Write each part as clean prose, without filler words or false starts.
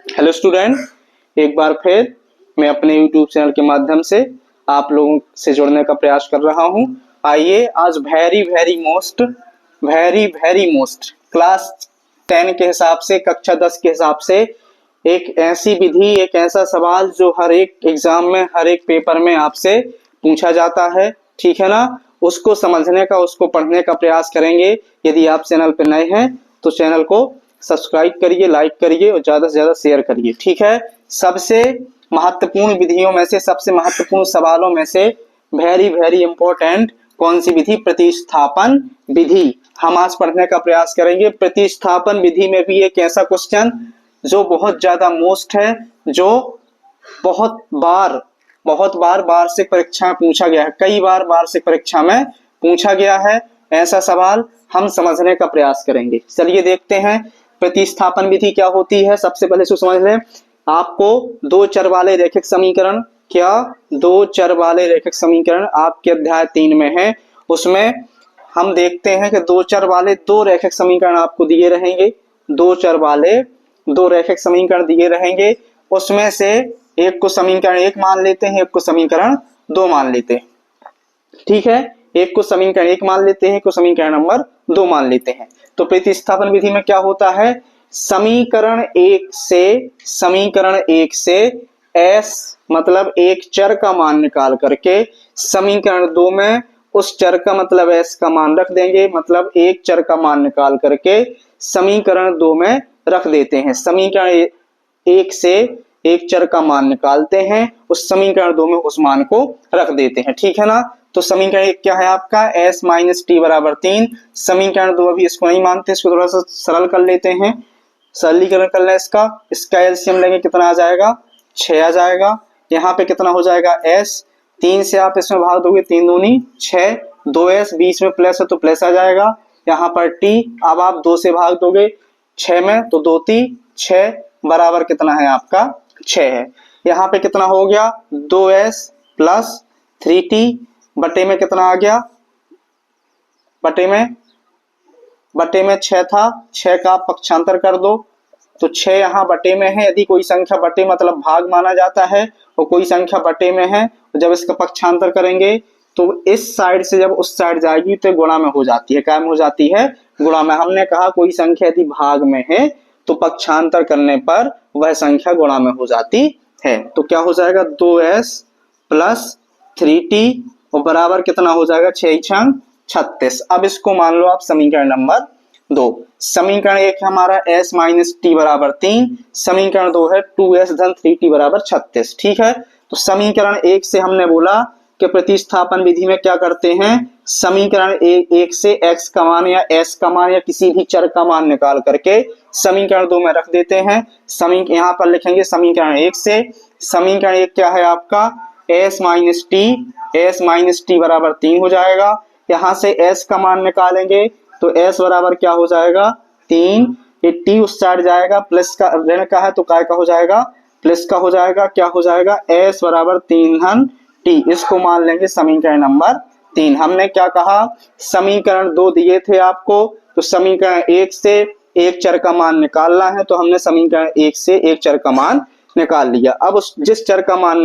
Hello student, एक बार फिर मैं अपने YouTube चैनल के माध्यम से आप लोगों से जुड़ने का प्रयास कर रहा हूं। आइए आज वेरी मोस्ट क्लास 10 के हिसाब से, कक्षा 10 के हिसाब से एक ऐसी विधि, एक ऐसा सवाल जो हर एक एग्जाम में, हर एक पेपर में आपसे पूछा जाता है, ठीक है ना, उसको समझने का, उसको पढ़ने का प्रयास करेंगे। यदि आप चैनल पर नए हैं तो चैनल को सब्सक्राइब करिए, लाइक करिए और ज्यादा से ज्यादा शेयर करिए, ठीक है। सबसे महत्वपूर्ण विधियों में से, सबसे महत्वपूर्ण सवालों में से वेरी इंपॉर्टेंट कौन सी विधि? प्रतिस्थापन विधि हम आज पढ़ने का प्रयास करेंगे। प्रतिस्थापन विधि में भी एक ऐसा क्वेश्चन जो बहुत ज्यादा मोस्ट है, जो बहुत बार वार्षिक परीक्षा में पूछा गया है, कई बार वार्षिक परीक्षा में पूछा गया है। ऐसा सवाल हम समझने का प्रयास करेंगे। चलिए देखते हैं प्रतिस्थापन विधि क्या होती है। सबसे पहले इसको समझ लें। आपको दो चर वाले रैखिक समीकरण, क्या दो चर वाले रैखिक समीकरण आपके अध्याय 3 में है, उसमें हम देखते हैं कि दो चर वाले दो रैखिक समीकरण आपको दिए रहेंगे। दो चर वाले दो रैखिक समीकरण दिए रहेंगे, उसमें से एक को समीकरण 1 मान लेते हैं, एक को समीकरण 2 मान लेते हैं, ठीक है। एक को समीकरण 1 मान लेते हैं, एक को समीकरण नंबर 2 मान लेते हैं। तो प्रतिस्थापन विधि में क्या होता है? समीकरण 1 से s मतलब एक चर का मान निकाल करके समीकरण 2 में उस चर का मतलब s का मान रख देंगे, मतलब एक चर का मान निकाल करके समीकरण 2 में रख देते हैं। समीकरण 1 से एक चर का मान निकालते हैं, उस समीकरण 2 में उस मान को रख देते हैं, ठीक है ना। तो समीकरण 1 क्या है आपका? s माइनस टी बराबर 3। समीकरण 2 अभी इसको नहीं मानते, इसको थोड़ा सा सरल कर लेते हैं, सरलीकरण कर लें इसका एलसीएम लेंगे, कितना आ जाएगा? 6 आ जाएगा। यहाँ पे कितना हो जाएगा? s 3 से आप इसमें भाग दोगे, 3 दूनी 6, 2s बीच में प्लस है तो प्लस आ जाएगा। यहाँ पर t अब आप 2 से भाग दोगे 6 में, तो 2 3 6 बराबर कितना है आपका? 6 है। यहाँ पे कितना हो गया? 2s प्लस 3t बटे में कितना आ गया? बटे में 6 था, 6 का पक्षांतर कर दो तो 6 यहाँ बटे में है। यदि कोई संख्या बटे मतलब भाग माना जाता है और कोई संख्या बटे में है, तो जब इसका पक्षांतर करेंगे तो इस साइड से जब उस साइड जाएगी तो गुणा में हो जाती है। क्या में हो जाती है? गुणा में। हमने कहा कोई संख्या यदि भाग में है तो पक्षांतर करने पर वह संख्या गुणा में हो जाती है। तो क्या हो जाएगा? 2s प्लस 3t और बराबर कितना हो जाएगा? 6 छंग 36। अब इसको मान लो आप समीकरण नंबर 2। समीकरण 1 है हमारा s माइनस टी बराबर 3, समीकरण 2 है 2s धन 3t बराबर 36, ठीक है। तो समीकरण 1 से हमने बोला कि प्रतिस्थापन विधि में क्या करते हैं? समीकरण 1 से x का मान या s का मान या किसी भी चर का मान निकाल करके समीकरण 2 में रख देते हैं। यहाँ पर लिखेंगे समीकरण 1 से। समीकरण 1 क्या है आपका? s माइनस टी बराबर 3 हो जाएगा। यहाँ से s का मान निकालेंगे तो s बराबर क्या हो जाएगा? 3। ये t उस साइड जाएगा, प्लस का ऋण का है तो काय का हो जाएगा? प्लस का हो जाएगा। क्या हो जाएगा? s बराबर 3 धन t। इसको मान लेंगे समीकरण नंबर 3। हमने क्या कहा? समीकरण 2 दिए थे आपको, तो समीकरण 1 से एक चर का मान निकालना है, तो हमने समीकरण 1 से एक चर का मान निकाल लिया। अब जिस चर का मान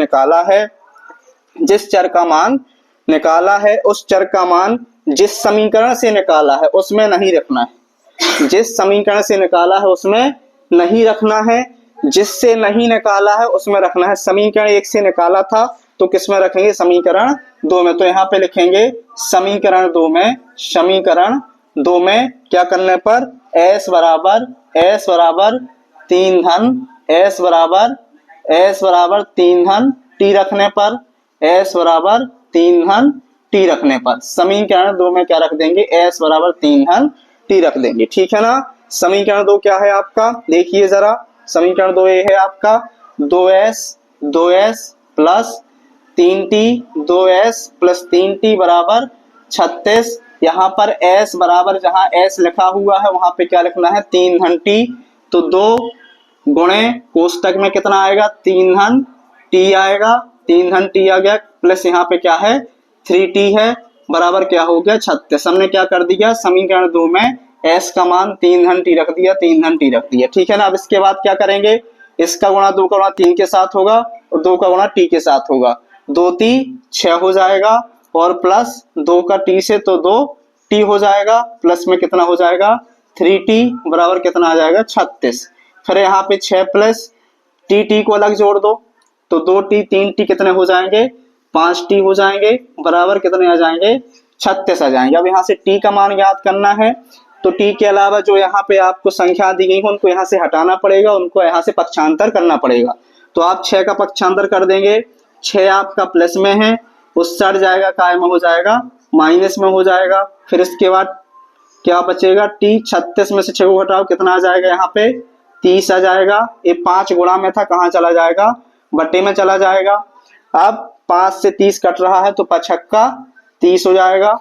निकाला है उस चर का मान जिस समीकरण से निकाला है उसमें नहीं रखना है। जिस समीकरण से निकाला है उसमें नहीं रखना है, जिससे नहीं निकाला है उसमें रखना है। समीकरण 1 से निकाला था तो किसमें रखेंगे? समीकरण 2 में। तो यहाँ पे लिखेंगे समीकरण 2 में क्या करने पर? s बराबर 3 धन t रखने पर, s बराबर 3 धन t रखने पर समीकरण 2 में क्या रख देंगे? s बराबर 3 धन t रख देंगे, ठीक है ना। समीकरण 2 क्या है आपका? देखिए जरा, समीकरण 2 ये है आपका 2s प्लस 3t बराबर 36। यहाँ पर s बराबर, जहाँ s लिखा हुआ है वहां पे क्या लिखना है? 3 धन t। तो 2 गुणे कोष्टक में कितना आएगा? 3 धन t आएगा, 3 धन t आ गया, प्लस यहाँ पे क्या है? 3t है, बराबर क्या हो गया? 36। हमने क्या कर दिया? समीकरण 2 में s का मान 3 धन t रख दिया, 3 धन t रख दिया, ठीक है ना। अब इसके बाद क्या करेंगे? इसका गुणा 2 का गुणा 3 के साथ होगा और 2 का गुणा t के साथ होगा। 2 3 6 हो जाएगा और प्लस 2 का t से तो 2t हो जाएगा, प्लस में कितना हो जाएगा 3t बराबर कितना आ जाएगा 36। फिर यहाँ पे 6 प्लस t को अलग जोड़ दो तो 2t 3t कितने हो जाएंगे 5t हो जाएंगे, बराबर कितने आ जाएंगे 36 आ जाएंगे। अब यहाँ से t का मान ज्ञात करना है तो t के अलावा जो यहाँ पे आपको संख्या दी गई है उनको यहाँ से हटाना पड़ेगा, उनको यहाँ से पक्षांतर करना पड़ेगा। तो आप 6 का पक्षांतर कर देंगे, 6 आपका प्लस में है, उससे हट जाएगा काय में हो जाएगा माइनस में हो जाएगा। फिर इसके बाद क्या बचेगा t, 36 में से 6 को घटाओ कितना आ जाएगा यहाँ पे 30 आ जाएगा। ये 5 गुणा में था, कहाँ चला जाएगा बट्टे में चला जाएगा। अब 5 से 30 कट रहा है तो 5 छक्का 30 हो जाएगा।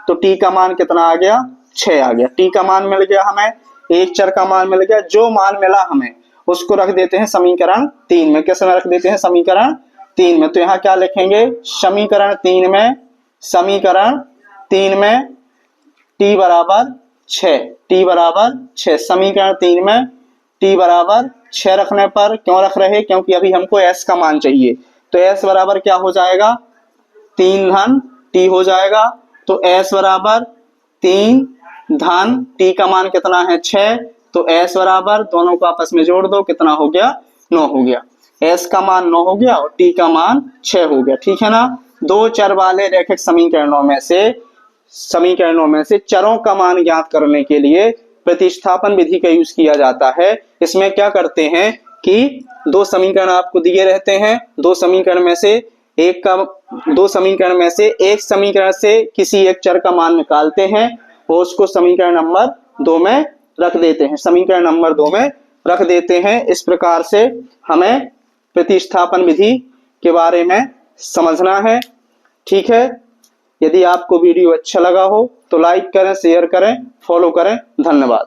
तो t का मान कितना आ गया 6 आ गया। t का मान मिल गया हमें, एक चर का मान मिल गया। जो मान मिला हमें उसको रख देते हैं समीकरण 3 में। कैसे रख देते हैं समीकरण 3 में, तो यहाँ क्या लिखेंगे समीकरण 3 में t बराबर 6, t बराबर 6। समीकरण 3 में t बराबर 6 रखने पर क्यों रख रहे, क्योंकि अभी हमको s का मान चाहिए। तो s बराबर क्या हो जाएगा 3 धन t हो जाएगा। तो s बराबर 3 धन t का मान कितना है 6, तो s बराबर दोनों को आपस में जोड़ दो कितना हो गया 9 हो गया। s का मान 9 हो गया और t का मान 6 हो गया, ठीक है ना। दो चर वाले रैखिक समीकरणों में से चरों का मान ज्ञात करने के लिए प्रतिस्थापन विधि का यूज किया जाता है। इसमें क्या करते हैं कि दो समीकरण आपको दिए रहते हैं, दो समीकरण में से एक समीकरण से किसी एक चर का मान निकालते हैं और उसको समीकरण नंबर 2 में रख देते हैं। इस प्रकार से हमें प्रतिस्थापन विधि के बारे में समझना है, ठीक है। यदि आपको वीडियो अच्छा लगा हो तो लाइक करें, शेयर करें, फॉलो करें। धन्यवाद।